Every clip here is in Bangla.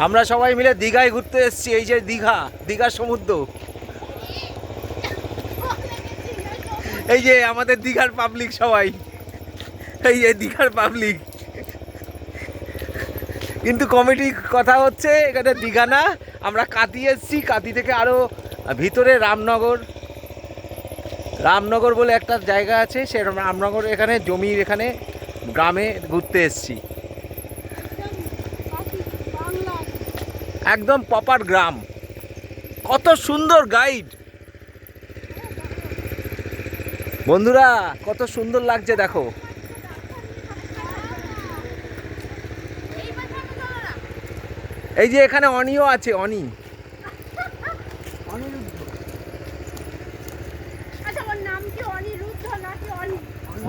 আমরা সবাই মিলে দীঘায় ঘুরতে এসেছি। এই যে দীঘা, দীঘার সমুদ্র। এই যে আমাদের দীঘার পাবলিক সবাই, এই যে দীঘার পাবলিক। কিন্তু কমিটি কথা হচ্ছে এখানে দীঘা না, আমরা কাতি এসেছি। কাতি থেকে আরও ভিতরে রামনগর, রামনগর বলে একটা জায়গা আছে, সে রামনগর এখানে জমির এখানে গ্রামে ঘুরতে এসেছি। একদম প্রপার গ্রাম। কত সুন্দর গাইড বন্ধুরা, কত সুন্দর লাগছে দেখো। এই যে এখানে অনিও আছে, অনি।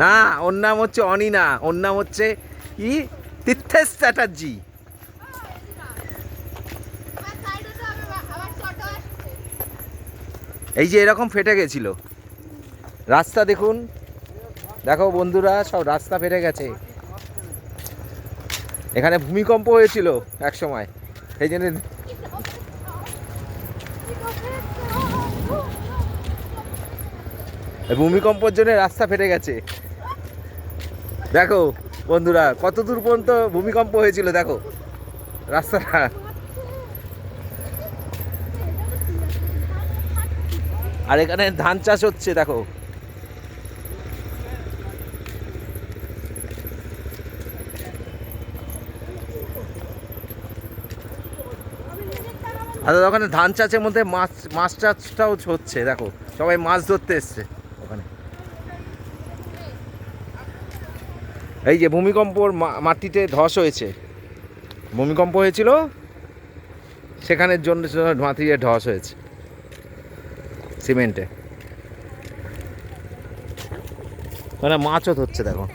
না, ওর নাম হচ্ছে অনি না, ওর নাম হচ্ছে কি, তীর্থেশ চ্যাটার্জি। এই যে এরকম ফেটে গেছিল রাস্তা, দেখুন, দেখো বন্ধুরা, সব রাস্তা ফেটে গেছে। এখানে ভূমিকম্প হয়েছিল এক সময়, এই জন্য ভূমিকম্পের জন্য রাস্তা ফেটে গেছে। দেখো বন্ধুরা, কত দূর পর্যন্ত ভূমিকম্প হয়েছিল, দেখো রাস্তাটা। আর এখানে ধান চাষ হচ্ছে, দেখো। আর ওখানে ধান চাষের মধ্যে মাছ চাষটাও হচ্ছে, দেখো সবাই মাছ ধরতে এসছে ওখানে। এই যে ভূমিকম্পর মাটিতে ধস হয়েছে, ভূমিকম্প হয়েছিল সেখানের জন্য মাটিতে ধস হয়েছে সিমেন্টে। মানে মাছও ধরছে, দেখো।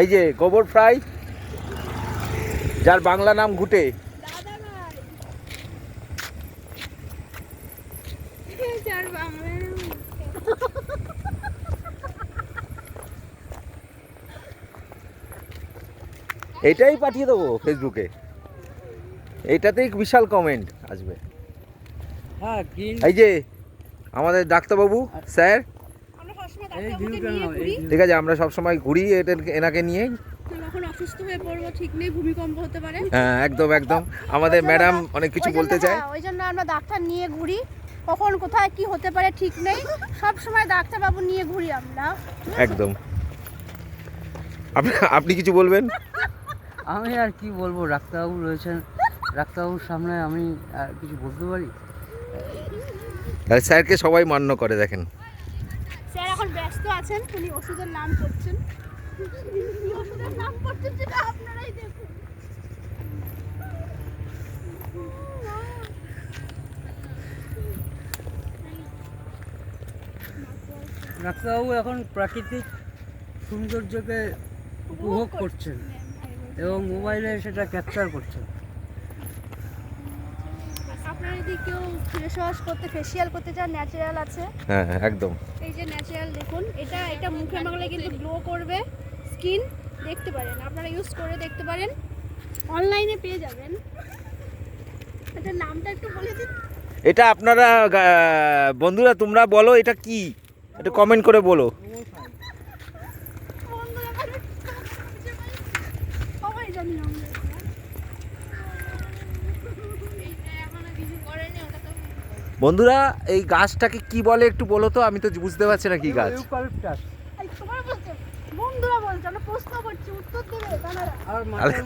এই যে গোবর ফ্রাই, যার বাংলা নাম ঘুটে। এটাই পাঠিয়ে দেবো ফেসবুকে, এইটাতেই বিশাল কমেন্ট আসবে। এই যে আমাদের ডাক্তারবাবু স্যার, ঠিক আছে, আমরা সবসময় ঘুরি এনাকে নিয়ে। অসুস্থ হয়ে পড়বো, ঠিক নেই, ভূমিকম্প হতে পারে। হ্যাঁ, একদম একদম। আমাদের ম্যাডাম অনেক কিছু বলতে চায়, ওই জন্য আমরা ডাক্তার নিয়ে ঘুরি। কখন কোথায় কি হতে পারে ঠিক নেই, সব সময় ডাক্তার বাবু নিয়ে ঘুরি আমরা। একদম। আপনি কিছু বলবেন? আমি আর কি বলবো, ডাক্তারবাবু রয়েছেন, ডাক্তারবাবুর সামনে আমি আর কিছু বলতে পারি? স্যারকে সবাই মান্য করে, দেখেন। স্যার এখন ব্যস্ত আছেন, উনি ওষুধের নাম করছেন। ওষুধের নাম করছেন, যেটা আপনারাই দেখুন। ডাক্তারবাবু এখন প্রাকৃতিক সৌন্দর্যকে উপভোগ করছেন এবং মোবাইলে সেটা ক্যাপচার করছেন। আপনারা যদি কেউ ফেস ওয়াশ করতে, ফেসিয়াল করতে চান, ন্যাচারাল আছে। হ্যাঁ, একদম। এই যে ন্যাচারাল, দেখুন, এটা মুখে মাখলে কিন্তু গ্লো করবে স্কিন, দেখতে পারেন, আপনারা ইউজ করে দেখতে পারেন, অনলাইনে পেয়ে যাবেন। এটার নামটা একটু বলে দিন। এটা আপনারা বন্ধুরা তোমরা বলো এটা কি, এটা কমেন্ট করে বলো। বন্ধুরা এই গাছটাকে কি বলে একটু বলো তো, আমি তো বুঝতে পারছি না কি গাছ।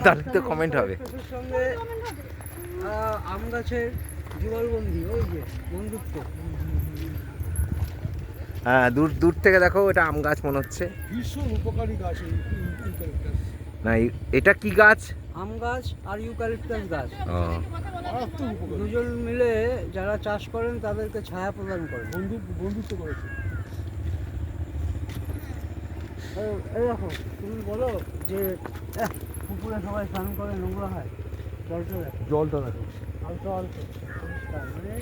তাহলে তো কমেন্ট হবে। আম গাছের যুগলবন্দি, ওই যে বন্ধুত্ব। হ্যাঁ, দূর থেকে দেখো, এটা আম গাছ মনে হচ্ছে। ভীষণ উপকারী গাছ না, এটা কি গাছ? আম গাছ আর ইউক্যালিপটাস গাছ। দুজন মিলে যারা চাষ করেন তাদেরকে ছায়া প্রদান করেন, বন্ধুত্ব করেছে। এই দেখো, তুমি বলো যে পুকুরে সবাই স্নান করে নোংরা হয়, জলটা দেখো। জলটা দেখো অল্প অল্প পরিষ্কার মানে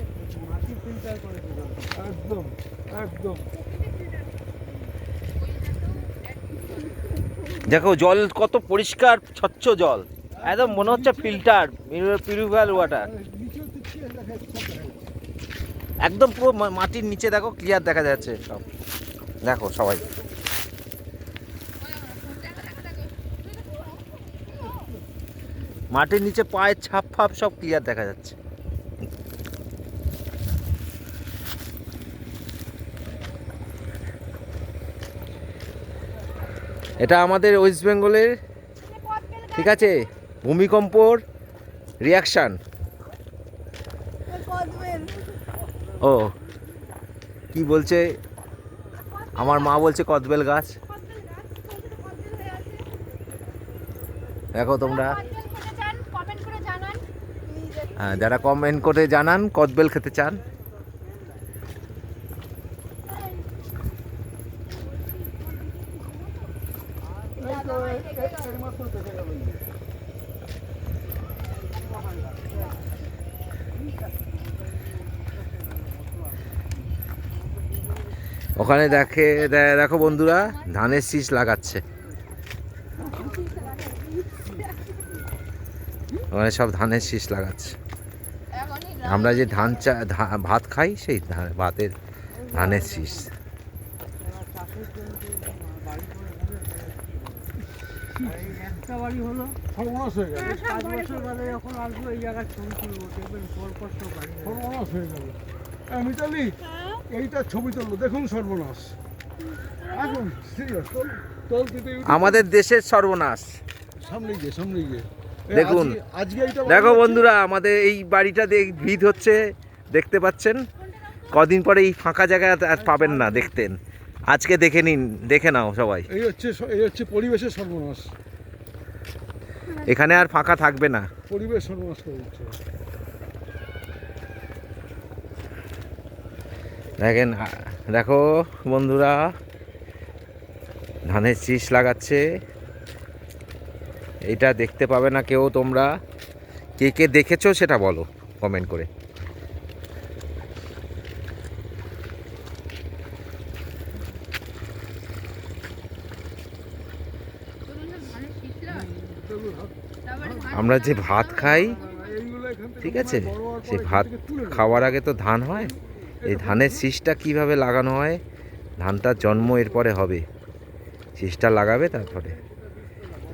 মাটি ফিল্টার করেছে জলটা। একদম একদম। দেখো জল কত পরিষ্কার স্বচ্ছ জল, একদম মনে হচ্ছে ফিল্টার, পিউরিফায়ার ওয়াটার। নিচেও দিচ্ছি দেখা যাচ্ছে, সব দেখা যাচ্ছে। একদম পুরো মাটির নিচে দেখো ক্লিয়ার দেখা যাচ্ছে সব। দেখো সবাই, মাটির নিচে পায়ের ছাপ ফাপ সব ক্লিয়ার দেখা যাচ্ছে। এটা আমাদের ওয়েস্ট বেঙ্গলের, ঠিক আছে, ভূমিকম্পর রিয়াকশান। ও কি বলছে, আমার মা বলছে কদবেল গাছ। দেখো তোমরা, কমেন্ট করে জানান হ্যাঁ, যারা কমেন্ট করে জানান কদবেল খেতে চান। এই তো এই মাত্র দেখে যাবেন। ওখানে দেখো বন্ধুরা, ধানের শীষ লাগাচ্ছে। ওখানে সব ধানের শীষ লাগাচ্ছে। আমরা যে ভাত খাই, সেই ভাতের ধানের শীষ। এই একটা বাড়ি হলো, সর্বনাশ হয়ে গেল, 5 বছর বাদে যখন আসবো এই জায়গার ছবি তুলবো, দেখবেন পরপর সব বাড়ি হয়ে গেছে। সর্বনাশ হয়ে গেল। মিতালি, এইটা ছবি তুলবো, দেখুন সর্বনাশ এখন সিরিয়াস। তোল দিতে আমাদের দেশের সর্বনাশ। সামনে গিয়ে সামনে গিয়ে দেখুন, আজকে এইটা দেখো বন্ধুরা, আমাদের এই বাড়িটা ভিড় হচ্ছে, দেখতে পাচ্ছেন। কদিন পরে এই ফাঁকা জায়গায় আর পাবেন না দেখতেন। আজকে দেখে নিন, দেখে নাও সবাই। এই হচ্ছে পরিবেশের সর্বনাশ। এখানে আর ফাঁকা থাকবে না। পরিবেশ সর্বনাশ করে দিচ্ছে। দেখেন, দেখো বন্ধুরা, ধানের শীষ লাগাচ্ছে। এটা দেখতে পাবে না কেউ। তোমরা কে কে দেখেছো সেটা বলো কমেন্ট করে। আমরা যে ভাত খাই, এইগুলো এখান থেকে ঠিক আছে, বড় হওয়ার পর সেই এখান ভাত থেকে তুলে নেবে। খাওয়ার আগে তো ধান হয়। এই ধানের শীষটা কিভাবে লাগানো হয়, ধানটার জন্ম এরপরে হবে, শীষটা লাগাবে তারপরে।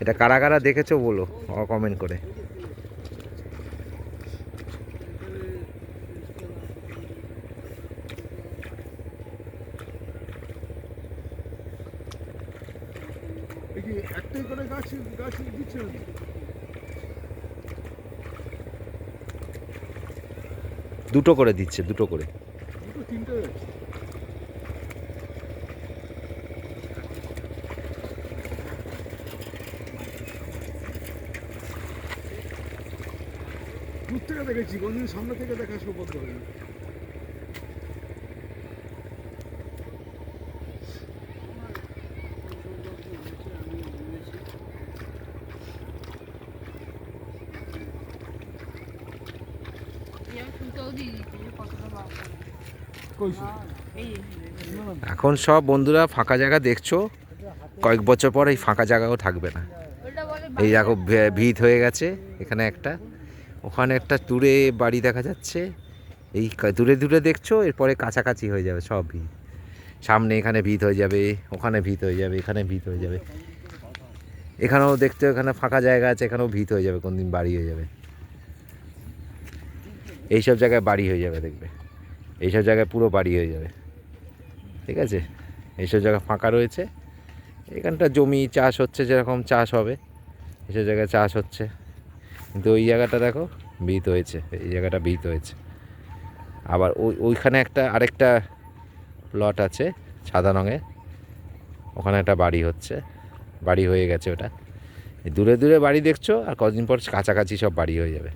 এটা কারা কারা দেখেছো বলো কমেন্ট করে। এ কি একটাই করে গাছ দিচ্ছে নাকি? দুটো করে দিচ্ছে, দুটো করে। দুটো তিনটে যাচ্ছে। দূর থেকে দেখেছি, কোনদিন সামনে থেকে দেখা সৌভাগ্য হয়নি। কইছি। না, না, এখন সব বন্ধুরা ফাঁকা জায়গা দেখছো, কয়েক বছর পর এই ফাঁকা জায়গাও থাকবে না। এই দেখো ভিড় হয়ে গেছে এখানে একটা, ওখানে একটা দূরে বাড়ি দেখা যাচ্ছে। এই দূরে দূরে দেখছো, এরপরে কাছাকাছি হয়ে যাবে সব ভিড়। সামনে এখানে ভিড় হয়ে যাবে, ওখানে ভিড় হয়ে যাবে, এখানে ভিড় হয়ে যাবে। এখানেও দেখতে, এখানে ফাঁকা জায়গা আছে, এখানেও ভিড় হয়ে যাবে, কোনদিন বাড়ি হয়ে যাবে। এইসব জায়গায় বাড়ি হয়ে যাবে, দেখবে এইসব জায়গায় পুরো বাড়ি হয়ে যাবে, ঠিক আছে। এইসব জায়গা ফাঁকা রয়েছে, এখানটা জমি চাষ হচ্ছে, যেরকম চাষ হবে এইসব জায়গায় চাষ হচ্ছে। কিন্তু ওই জায়গাটা দেখো ভিত হয়েছে, এই জায়গাটা ভিত হয়েছে। আবার ওইখানে আরেকটা প্লট আছে সাদা রঙের, ওখানে একটা বাড়ি হচ্ছে, বাড়ি হয়ে গেছে ওটা। দূরে দূরে বাড়ি দেখছো, আর কদিন পর কাছাকাছি সব বাড়ি হয়ে যাবে।